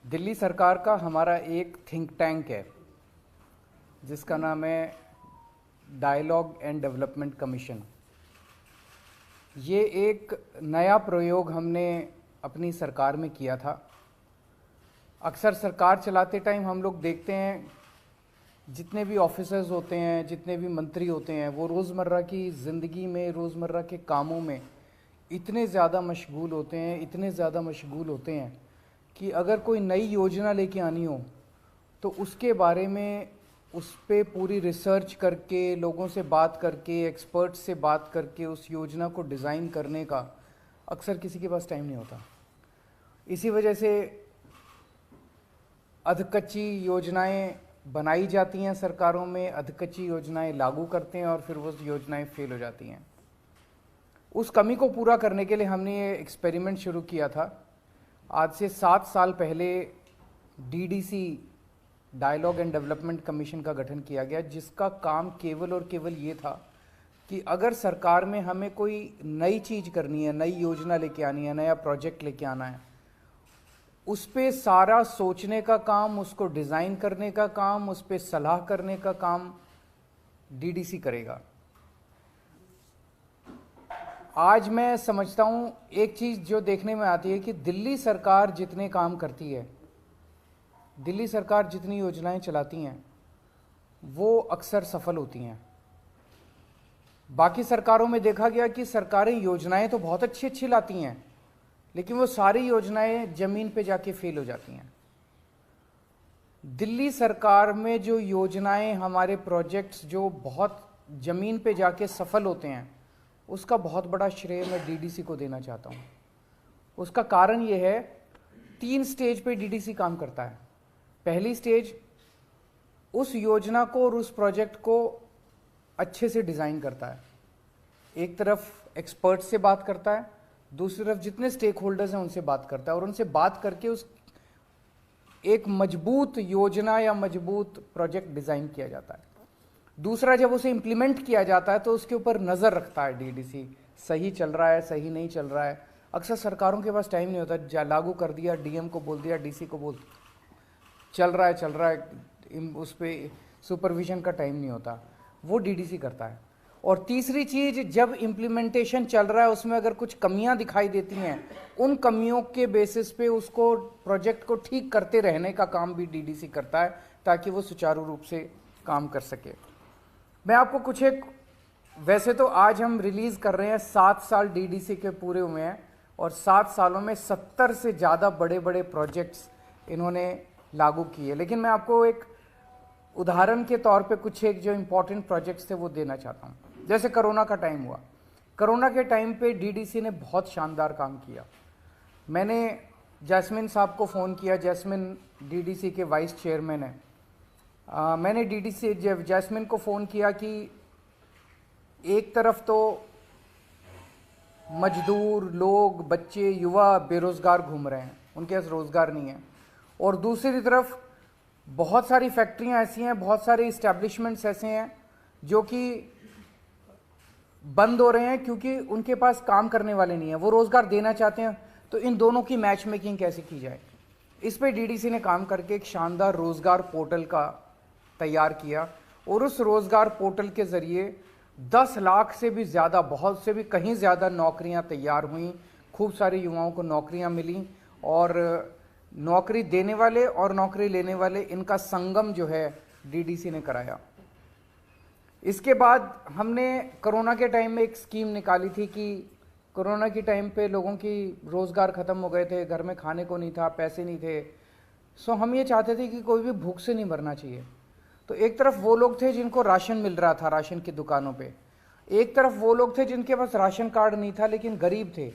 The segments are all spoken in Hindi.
दिल्ली सरकार का हमारा एक थिंक टैंक है जिसका नाम है डायलॉग एंड डेवलपमेंट कमीशन। ये एक नया प्रयोग हमने अपनी सरकार में किया था। अक्सर सरकार चलाते टाइम हम लोग देखते हैं जितने भी ऑफिसर्स होते हैं, जितने भी मंत्री होते हैं, वो रोज़मर्रा की ज़िंदगी में, रोज़मर्रा के कामों में इतने ज़्यादा मशगूल होते हैं कि अगर कोई नई योजना लेके आनी हो तो उसके बारे में उस पर पूरी रिसर्च करके, लोगों से बात करके, एक्सपर्ट से बात करके उस योजना को डिज़ाइन करने का अक्सर किसी के पास टाइम नहीं होता। इसी वजह से अधकच्ची योजनाएं बनाई जाती हैं सरकारों में, अधकच्ची योजनाएं लागू करते हैं और फिर वो योजनाएं फेल हो जाती हैं। उस कमी को पूरा करने के लिए हमने ये एक्सपेरिमेंट शुरू किया था। आज से 7 साल पहले DDC, dialogue and development commission का गठन किया गया, जिसका काम केवल और केवल ये था कि अगर सरकार में हमें कोई नई चीज़ करनी है, नई योजना लेके आनी है, नया प्रोजेक्ट लेके आना है, उस पे सारा सोचने का काम, उसको डिज़ाइन करने का काम, उस पे सलाह करने का काम डीडीसी करेगा। आज मैं समझता हूँ एक चीज़ जो देखने में आती है कि दिल्ली सरकार जितने काम करती है, दिल्ली सरकार जितनी योजनाएं चलाती हैं, वो अक्सर सफल होती हैं। बाकी सरकारों में देखा गया कि सरकारें योजनाएं तो बहुत अच्छी अच्छी लाती हैं, लेकिन वो सारी योजनाएं ज़मीन पे जाके फेल हो जाती हैं। दिल्ली सरकार में जो योजनाएं, हमारे प्रोजेक्ट्स जो बहुत ज़मीन पे जाके सफल होते हैं, उसका बहुत बड़ा श्रेय मैं डीडीसी को देना चाहता हूँ। उसका कारण ये है, 3 स्टेज पे डीडीसी काम करता है। पहली स्टेज उस योजना को और उस प्रोजेक्ट को अच्छे से डिज़ाइन करता है। एक तरफ एक्सपर्ट से बात करता है, दूसरी तरफ जितने स्टेक होल्डर्स हैं उनसे बात करता है और उनसे बात करके उस एक मजबूत योजना या मजबूत प्रोजेक्ट डिज़ाइन किया जाता है। दूसरा, जब उसे इम्प्लीमेंट किया जाता है तो उसके ऊपर नज़र रखता है डीडीसी, सही चल रहा है, सही नहीं चल रहा है। अक्सर सरकारों के पास टाइम नहीं होता, लागू कर दिया, डीएम को बोल दिया, डीसी को बोल, चल रहा है, उस पर सुपरविजन का टाइम नहीं होता, वो डीडीसी करता है। और तीसरी चीज़, जब इम्प्लीमेंटेशन चल रहा है उसमें अगर कुछ कमियां दिखाई देती हैं, उन कमियों के बेसिस पे उसको, प्रोजेक्ट को ठीक करते रहने का काम भी डीडीसी करता है ताकि वो सुचारू रूप से काम कर सके। मैं आपको कुछ एक, वैसे तो आज हम रिलीज़ कर रहे हैं, 7 साल डीडीसी के पूरे हुए हैं और 7 सालों में 70 से ज़्यादा बड़े बड़े प्रोजेक्ट्स इन्होंने लागू किए, लेकिन मैं आपको एक उदाहरण के तौर पे कुछ एक जो इम्पोर्टेंट प्रोजेक्ट्स थे वो देना चाहता हूँ। जैसे कोरोना का टाइम हुआ, कोरोना के टाइम पे डीडीसी ने बहुत शानदार काम किया। मैंने जैस्मिन साहब को फ़ोन किया, जैस्मिन डीडीसी के वाइस चेयरमैन हैं। मैंने डीडीसी जैस्मिन को फ़ोन किया कि एक तरफ तो मजदूर लोग, बच्चे, युवा बेरोज़गार घूम रहे हैं, उनके पास रोज़गार नहीं है, और दूसरी तरफ बहुत सारी फैक्ट्रियां ऐसी हैं, बहुत सारे इस्टेब्लिशमेंट्स ऐसे हैं जो कि बंद हो रहे हैं क्योंकि उनके पास काम करने वाले नहीं हैं, वो रोज़गार देना चाहते हैं। तो इन दोनों की मैच मेकिंग कैसे की जाए, इस पे डीडीसी ने काम करके एक शानदार रोज़गार पोर्टल का तैयार किया और उस रोज़गार पोर्टल के ज़रिए 10 लाख से भी ज़्यादा, बहुत से भी कहीं ज़्यादा नौकरियां तैयार हुई। खूब सारे युवाओं को नौकरियां मिली और नौकरी देने वाले और नौकरी लेने वाले, इनका संगम जो है डीडीसी ने कराया। इसके बाद हमने कोरोना के टाइम में एक स्कीम निकाली थी कि कोरोना के टाइम पे लोगों की रोज़गार ख़त्म हो गए थे, घर में खाने को नहीं था, पैसे नहीं थे। सो हम ये चाहते थे कि कोई भी भूख से नहीं मरना चाहिए। तो एक तरफ वो लोग थे जिनको राशन मिल रहा था राशन की दुकानों पे, एक तरफ वो लोग थे जिनके पास राशन कार्ड नहीं था लेकिन गरीब थे,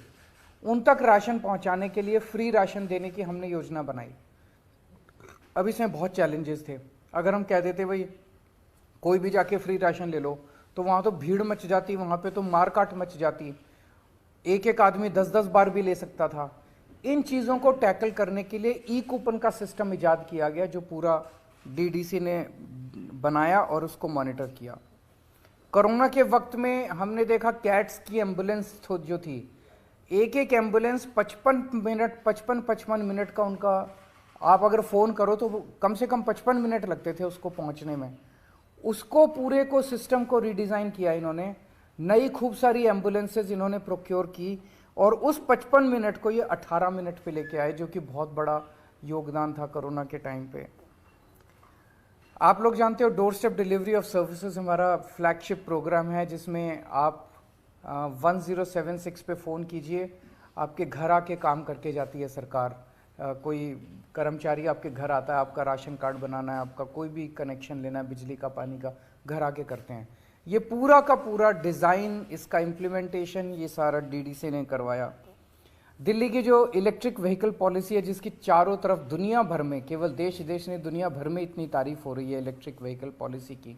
उन तक राशन पहुंचाने के लिए फ्री राशन देने की हमने योजना बनाई। अब इसमें बहुत चैलेंजेस थे। अगर हम कह देते भाई कोई भी जाके फ्री राशन ले लो, तो वहाँ तो भीड़ मच जाती, वहाँ पे तो मारकाट मच जाती, एक एक आदमी 10-10 बार भी ले सकता था। इन चीज़ों को टैकल करने के लिए ई कूपन का सिस्टम इजाद किया गया, जो पूरा डीडीसी ने बनाया और उसको मॉनिटर किया। कोरोना के वक्त में हमने देखा कैट्स की एम्बुलेंस जो थी, एक एक एम्बुलेंस 55 मिनट का उनका आप अगर फ़ोन करो तो कम से कम 55 मिनट लगते थे उसको पहुंचने में। उसको पूरे को सिस्टम को रीडिज़ाइन किया इन्होंने, नई खूब सारी एम्बुलेंसेज इन्होंने प्रोक्योर की और उस 55 मिनट को ये 18 मिनट पे लेके आए, जो कि बहुत बड़ा योगदान था कोरोना के टाइम पे। आप लोग जानते हो door step delivery of services हमारा फ्लैगशिप प्रोग्राम है, जिसमें आप 1076 पे फ़ोन कीजिए, आपके घर आके काम करके जाती है सरकार। कोई कर्मचारी आपके घर आता है, आपका राशन कार्ड बनाना है, आपका कोई भी कनेक्शन लेना है बिजली का, पानी का, घर आके करते हैं। ये पूरा का पूरा डिज़ाइन, इसका इम्प्लीमेंटेशन ये सारा डीडीसी ने करवाया। दिल्ली की जो इलेक्ट्रिक व्हीकल पॉलिसी है, जिसकी चारों तरफ दुनिया भर में, केवल देश नहीं दुनिया भर में इतनी तारीफ हो रही है इलेक्ट्रिक व्हीकल पॉलिसी की,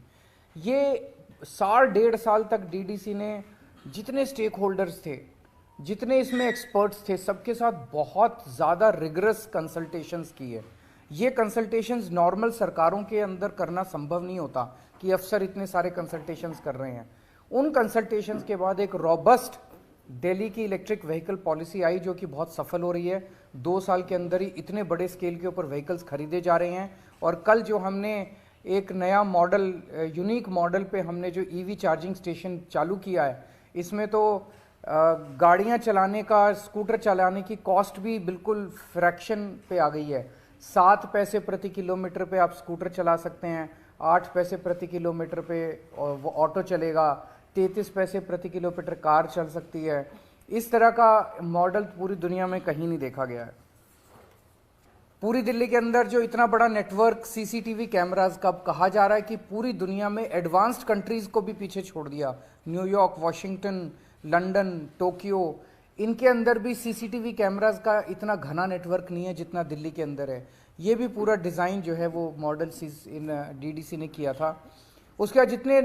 ये साल 1.5 साल तक डीडीसी ने जितने स्टेक होल्डर्स थे, जितने इसमें एक्सपर्ट्स थे, सबके साथ बहुत ज़्यादा रिगरस कंसल्टेशंस की है। ये कंसल्टेशंस नॉर्मल सरकारों के अंदर करना संभव नहीं होता कि अफसर इतने सारे कंसल्टेशंस कर रहे हैं। उन कंसल्टेशंस के बाद एक रॉबस्ट दिल्ली की इलेक्ट्रिक व्हीकल पॉलिसी आई, जो कि बहुत सफल हो रही है। 2 साल के अंदर ही इतने बड़े स्केल के ऊपर व्हीकल्स खरीदे जा रहे हैं। और कल जो हमने एक नया मॉडल, यूनिक मॉडल पे हमने जो ईवी चार्जिंग स्टेशन चालू किया है, इसमें तो गाड़ियां चलाने का, स्कूटर चलाने की कॉस्ट भी बिल्कुल फ्रैक्शन पे आ गई है। 7 पैसे प्रति किलोमीटर पे आप स्कूटर चला सकते हैं, 8 पैसे प्रति किलोमीटर पे वो ऑटो चलेगा, 33 पैसे प्रति किलोमीटर कार चल सकती है। इस तरह का मॉडल पूरी दुनिया में कहीं नहीं देखा गया है। पूरी दिल्ली के अंदर जो इतना बड़ा नेटवर्क सीसीटीवी कैमरास का, कहा जा रहा है कि पूरी दुनिया में एडवांस्ड कंट्रीज को भी पीछे छोड़ दिया। न्यूयॉर्क, वॉशिंगटन, लंदन, टोक्यो, इनके अंदर भी सीसीटीवी कैमरास का इतना घना नेटवर्क नहीं है जितना दिल्ली के अंदर है। ये भी पूरा डिज़ाइन जो है वो मॉडल इन डीडीसी ने किया था। उसके बाद जितने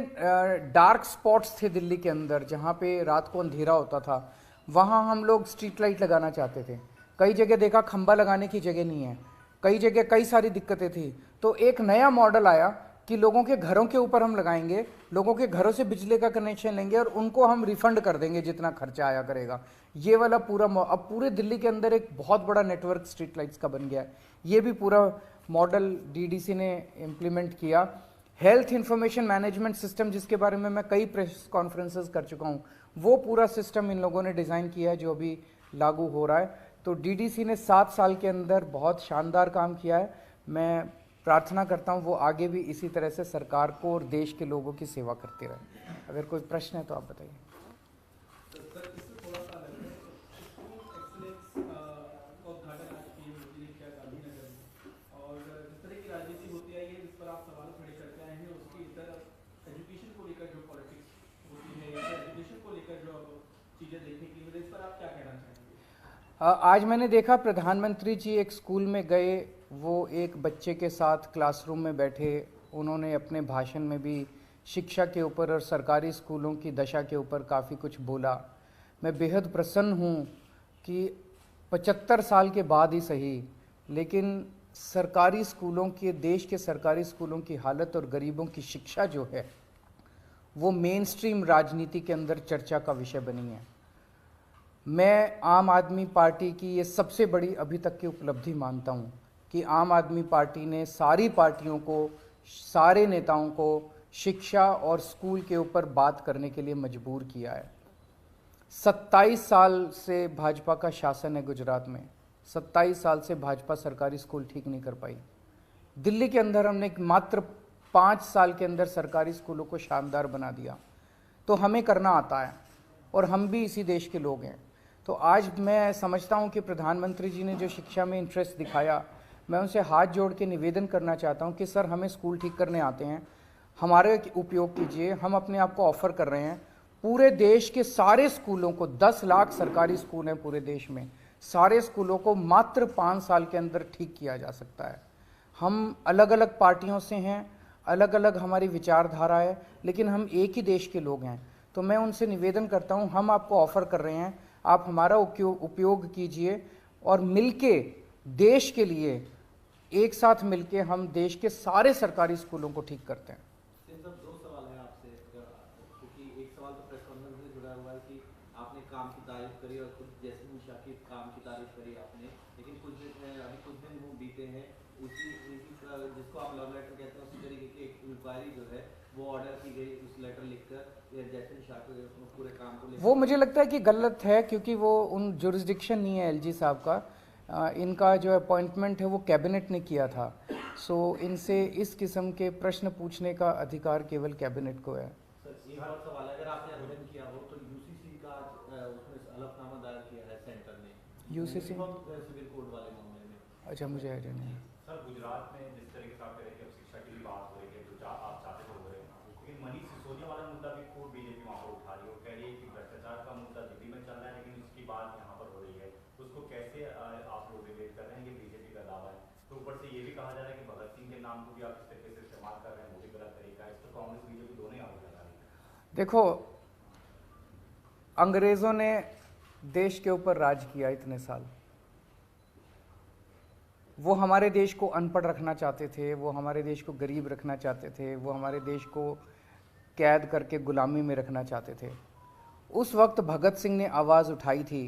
डार्क स्पॉट्स थे दिल्ली के अंदर, जहाँ पे रात को अंधेरा होता था, वहाँ हम लोग स्ट्रीट लाइट लगाना चाहते थे। कई जगह देखा खंबा लगाने की जगह नहीं है, कई जगह कई सारी दिक्कतें थी। तो एक नया मॉडल आया कि लोगों के घरों के ऊपर हम लगाएंगे, लोगों के घरों से बिजली का कनेक्शन लेंगे और उनको हम रिफंड कर देंगे जितना खर्चा आया करेगा। ये वाला पूरा अब पूरे दिल्ली के अंदर एक बहुत बड़ा नेटवर्क स्ट्रीट लाइट्स का बन गया है। ये भी पूरा मॉडल डीडीसी ने इम्प्लीमेंट किया। हेल्थ इंफॉर्मेशन मैनेजमेंट सिस्टम, जिसके बारे में मैं कई प्रेस कॉन्फ्रेंसेस कर चुका हूँ, वो पूरा सिस्टम इन लोगों ने डिज़ाइन किया है, जो अभी लागू हो रहा है। तो डीडीसी ने 7 साल के अंदर बहुत शानदार काम किया है। मैं प्रार्थना करता हूँ वो आगे भी इसी तरह से सरकार को और देश के लोगों की सेवा करते रहे। अगर कोई प्रश्न है तो आप बताइए। आज मैंने देखा प्रधानमंत्री जी एक स्कूल में गए, वो एक बच्चे के साथ क्लासरूम में बैठे, उन्होंने अपने भाषण में भी शिक्षा के ऊपर और सरकारी स्कूलों की दशा के ऊपर काफ़ी कुछ बोला। मैं बेहद प्रसन्न हूँ कि 75 साल के बाद ही सही, लेकिन सरकारी स्कूलों के, देश के सरकारी स्कूलों की हालत और गरीबों की शिक्षा जो है वो मेन स्ट्रीम राजनीति के अंदर चर्चा का विषय बनी है। मैं आम आदमी पार्टी की ये सबसे बड़ी अभी तक की उपलब्धि मानता हूँ कि आम आदमी पार्टी ने सारी पार्टियों को, सारे नेताओं को शिक्षा और स्कूल के ऊपर बात करने के लिए मजबूर किया है। 27 साल से भाजपा का शासन है गुजरात में, 27 साल से भाजपा सरकारी स्कूल ठीक नहीं कर पाई। दिल्ली के अंदर हमने मात्र 5 साल के अंदर सरकारी स्कूलों को शानदार बना दिया। तो हमें करना आता है और हम भी इसी देश के लोग हैं। तो आज मैं समझता हूं कि प्रधानमंत्री जी ने जो शिक्षा में इंटरेस्ट दिखाया, मैं उनसे हाथ जोड़ के निवेदन करना चाहता हूं कि सर, हमें स्कूल ठीक करने आते हैं, हमारे उपयोग कीजिए। हम अपने आप को ऑफर कर रहे हैं। पूरे देश के सारे स्कूलों को, 10 लाख सरकारी स्कूल हैं पूरे देश में, सारे स्कूलों को मात्र 5 साल के अंदर ठीक किया जा सकता है। हम अलग अलग पार्टियों से हैं, अलग अलग हमारी विचारधारा है, लेकिन हम एक ही देश के लोग हैं। तो मैं उनसे निवेदन करता हूं, हम आपको ऑफर कर रहे हैं, आप हमारा उपयोग कीजिए और मिलके देश के लिए, एक साथ मिलके हम देश के सारे सरकारी स्कूलों को ठीक करते हैं। दो सवाल है आपसे, क्योंकि एक सवाल तो प्रेस कॉन्फ्रेंस से जुड़ा हुआ है कि आपने काम की तारीफ करी और खुद जैसे निशा की काम की तारीफ करी आपने, लेकिन कुछ दिन जीते हैं जिसको आप लव लेटर कहते हैं, उसी तरीके की एक इंक्वायरी जो है वो ऑर्डर की गई, उस लेटर लिखकर या जैसे शाह पूरे काम को वो मुझे लगता है कि गलत है, क्योंकि वो उन जुरिस्डिक्शन नहीं है एलजी साहब का। इनका जो अपॉइंटमेंट है वो कैबिनेट ने किया था। सो इनसे इस किस्म के प्रश्न पूछने का अधिकार केवल कैबिनेट को है। सर एक और सवाल है, अगर आपने आवेदन किया हो तो यूसीसी का उसमें हलफनामा दायर किया है सेंटर ने, यूसीसी सिविल कोड वाले मामले में। अच्छा, मुझे आइडिया नहीं। सर गुजरात में जिस तरीके से आप कह रहे हैं कि अब शिक्षा की भी बात हो रही है, जो आप चाहते थे हो रहे हैं, लेकिन मनीष सिसोदिया वाला मुद्दा भी खूब बीजेपी वहाँ पर उठा रही है। वो कह रही है कि भ्रष्टाचार का मुद्दा दिल्ली में चल रहा है लेकिन उसकी बात यहाँ पर हो रही है, उसको कैसे आप लोग डिबेट कर रहे हैं? ये बीजेपी का दावा है। तो ऊपर से ये भी कहा जा रहा है कि भगत सिंह के नाम को भी आप इस तरीके से इस्तेमाल कर रहे हैं, वो भी गलत तरीका है। इस पर कांग्रेस बीजेपी दोनों ही आरोप लगा रही है। देखो, अंग्रेजों ने देश के ऊपर राज किया इतने साल। वो हमारे देश को अनपढ़ रखना चाहते थे, वो हमारे देश को गरीब रखना चाहते थे, वो हमारे देश को कैद करके गुलामी में रखना चाहते थे। उस वक्त भगत सिंह ने आवाज़ उठाई थी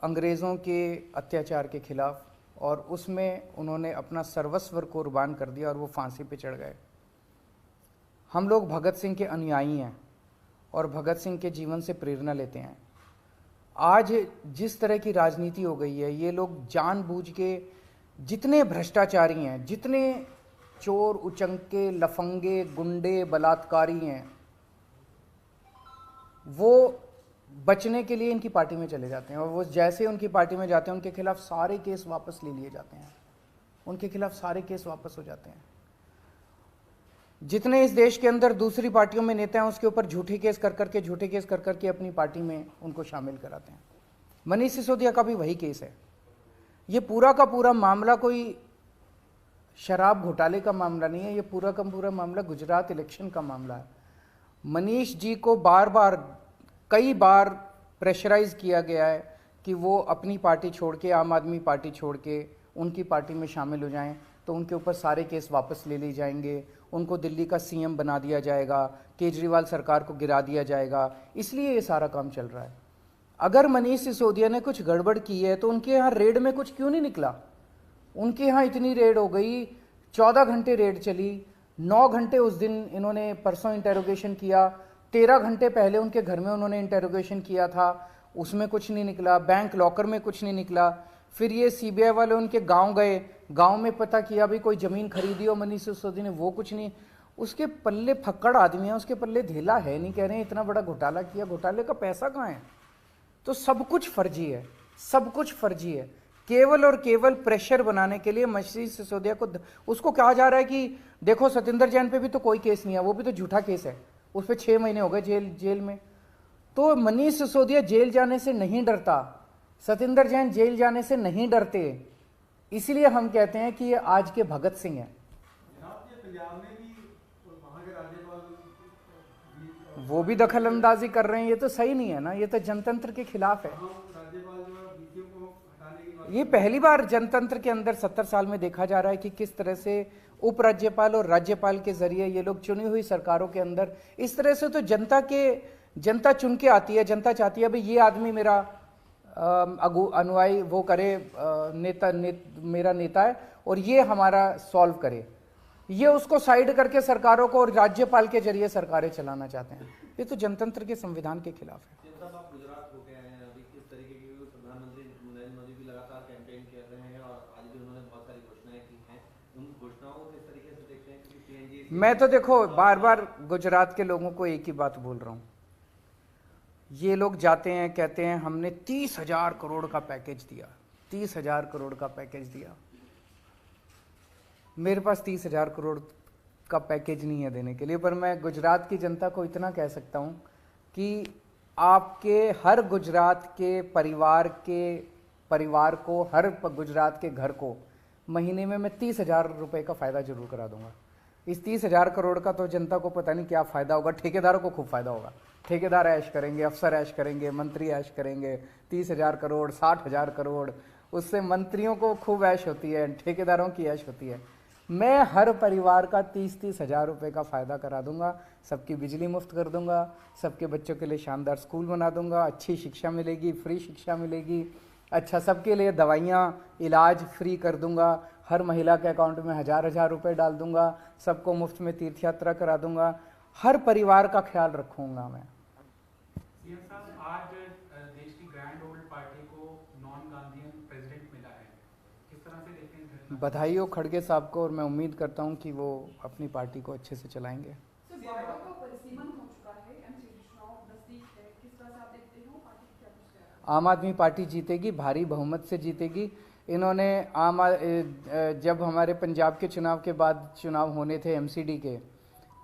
अंग्रेज़ों के अत्याचार के खिलाफ, और उसमें उन्होंने अपना सर्वस्व कुर्बान कर दिया और वो फांसी पे चढ़ गए। हम लोग भगत सिंह के अनुयायी हैं और भगत सिंह के जीवन से प्रेरणा लेते हैं। आज जिस तरह की राजनीति हो गई है, ये लोग जानबूझ के, जितने भ्रष्टाचारी हैं, जितने चोर उचंके लफंगे गुंडे बलात्कारी हैं, वो बचने के लिए इनकी पार्टी में चले जाते हैं, और वो जैसे उनकी पार्टी में जाते हैं उनके खिलाफ सारे केस वापस ले लिए जाते हैं, उनके खिलाफ सारे केस वापस हो जाते हैं। जितने इस देश के अंदर दूसरी पार्टियों में नेता हैं, उसके ऊपर झूठे केस कर करके अपनी पार्टी में उनको शामिल कराते हैं। मनीष सिसोदिया का भी वही केस है। ये पूरा का पूरा मामला कोई शराब घोटाले का मामला नहीं है, ये पूरा का पूरा मामला गुजरात इलेक्शन का मामला है। मनीष जी को कई बार प्रेशराइज किया गया है कि वो अपनी पार्टी छोड़ के, आम आदमी पार्टी छोड़ के उनकी पार्टी में शामिल हो जाएं, तो उनके ऊपर सारे केस वापस ले लिए जाएंगे, उनको दिल्ली का सीएम बना दिया जाएगा, केजरीवाल सरकार को गिरा दिया जाएगा। इसलिए ये सारा काम चल रहा है। अगर मनीष सिसोदिया ने कुछ गड़बड़ की है तो उनके यहाँ रेड में कुछ क्यों नहीं निकला? उनके यहाँ इतनी रेड हो गई, 14 घंटे रेड चली, 9 घंटे उस दिन इन्होंने परसों इंटेरोगेशन किया, 13 घंटे पहले उनके घर में उन्होंने इंटेरोगेशन किया था, उसमें कुछ नहीं निकला, बैंक लॉकर में कुछ नहीं निकला। फिर ये सीबीआई वाले उनके गांव गए, गांव में पता किया भी कोई ज़मीन खरीदी हो मनीष सिसोदिया ने, वो कुछ नहीं। उसके पल्ले फक्कड़ आदमी है, उसके पल्ले धेला है नहीं, कह रहे हैं इतना बड़ा घोटाला किया, घोटाले का पैसा कहाँ है? तो सब कुछ फर्जी है, सब कुछ फर्जी है। केवल और केवल प्रेशर बनाने के लिए मनीष सिसोदिया को, उसको कहा जा रहा है कि देखो सतिंदर जैन पे भी तो कोई केस नहीं है, वो भी तो झूठा केस है, उस पर 6 महीने हो गए जेल में। तो मनीष सिसोदिया जेल जाने से नहीं डरता, सतिंदर जैन जेल जाने से नहीं डरते, इसलिए हम कहते हैं कि ये आज के भगत सिंह हैं। वो भी दखल अंदाजी कर रहे हैं, ये तो सही नहीं है ना, ये तो जनतंत्र के खिलाफ है। ये पहली बार जनतंत्र के अंदर 70 साल में देखा जा रहा है कि किस तरह से उपराज्यपाल और राज्यपाल के जरिए ये लोग चुनी हुई सरकारों के अंदर, इस तरह से तो जनता चुन के आती है, जनता चाहती है भाई ये आदमी मेरा अनुयायी वो करे, मेरा नेता है और ये हमारा सॉल्व करे। ये उसको साइड करके सरकारों को और राज्यपाल के जरिए सरकारें चलाना चाहते हैं, ये तो जनतंत्र के संविधान के खिलाफ है। गुजरात हो गए हैं, अभी किस तरीके की प्रधानमंत्री नरेंद्र मोदी भी लगातार कैंपेन कर रहे हैं और आज भी उन्होंने बहुत सारी घोषणाएं की हैं, उन घोषणाओं को किस तरीके से देखते हैं? क्योंकि मैं तो देखो बार बार गुजरात के लोगों को एक ही बात बोल रहा हूँ, ये लोग जाते हैं कहते हैं हमने 30,000 करोड़ का पैकेज दिया, 30,000 करोड़ का पैकेज दिया। मेरे पास 30,000 करोड़ का पैकेज नहीं है देने के लिए, पर मैं गुजरात की जनता को इतना कह सकता हूँ कि आपके हर गुजरात के परिवार को, हर गुजरात के घर को महीने में मैं 30,000 रुपये का फ़ायदा जरूर करा दूंगा। इस 30,000 करोड़ का तो जनता को पता नहीं क्या फ़ायदा होगा, ठेकेदारों को खूब फ़ायदा होगा, ठेकेदार ऐश करेंगे, अफसर ऐश करेंगे, मंत्री ऐश करेंगे। 30,000 करोड़, 60,000 करोड़, उससे मंत्रियों को खूब ऐश होती है, ठेकेदारों की ऐश होती है। मैं हर परिवार का 30-30 हज़ार रुपये का फ़ायदा करा दूंगा, सबकी बिजली मुफ्त कर दूंगा, सबके बच्चों के लिए शानदार स्कूल बना दूंगा, अच्छी शिक्षा मिलेगी, फ्री शिक्षा मिलेगी, अच्छा, सबके लिए दवाइयाँ, इलाज फ्री कर दूंगा, हर महिला के अकाउंट में 1000 रुपए डाल दूंगा, सबको मुफ्त में तीर्थ यात्रा करा दूंगा, हर परिवार का ख्याल रखूंगा मैं। सीएम साहब, आज देश की ग्रैंड ओल्ड पार्टी को नॉन गांधीयन प्रेसिडेंट मिला है, किस तरह से देखते हैं? बधाई हो खड़गे साहब को, और मैं उम्मीद करता हूं कि वो अपनी पार्टी को अच्छे से चलाएंगे। आम आदमी पार्टी जीतेगी, भारी बहुमत से जीतेगी। इन्होंने जब हमारे पंजाब के चुनाव के बाद चुनाव होने थे एमसीडी के,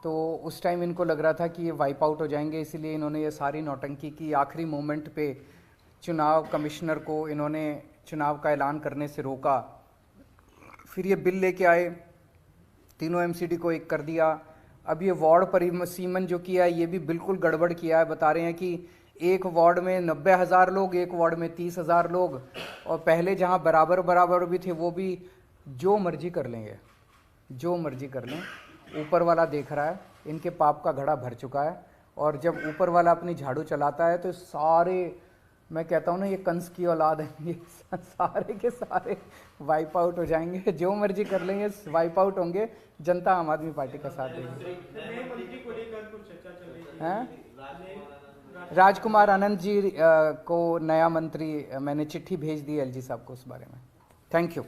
तो उस टाइम इनको लग रहा था कि ये वाइप आउट हो जाएंगे, इसीलिए इन्होंने ये सारी नौटंकी की। आखिरी मोमेंट पे चुनाव कमिश्नर को इन्होंने चुनाव का ऐलान करने से रोका, फिर ये बिल लेके आए, तीनों एमसीडी को एक कर दिया। अब ये वार्ड परिसीमन जो किया है ये भी बिल्कुल गड़बड़ किया है। बता रहे हैं कि एक वार्ड में 90,000 लोग, एक वार्ड में 30,000 लोग, और पहले जहां बराबर बराबर भी थे वो भी जो मर्जी कर लेंगे, जो मर्जी कर लें। ऊपर वाला देख रहा है, इनके पाप का घड़ा भर चुका है, और जब ऊपर वाला अपनी झाड़ू चलाता है तो सारे, मैं कहता हूँ ना, ये कंस की औलाद है, ये सारे के सारे वाइप आउट हो जाएंगे। जो मर्जी कर लेंगे वाइप आउट होंगे, जनता आम आदमी पार्टी का साथ देगी। हैं? राजकुमार आनंद जी को नया मंत्री मैंने चिट्ठी भेज दी एलजी साहब को उस बारे में। Thank you.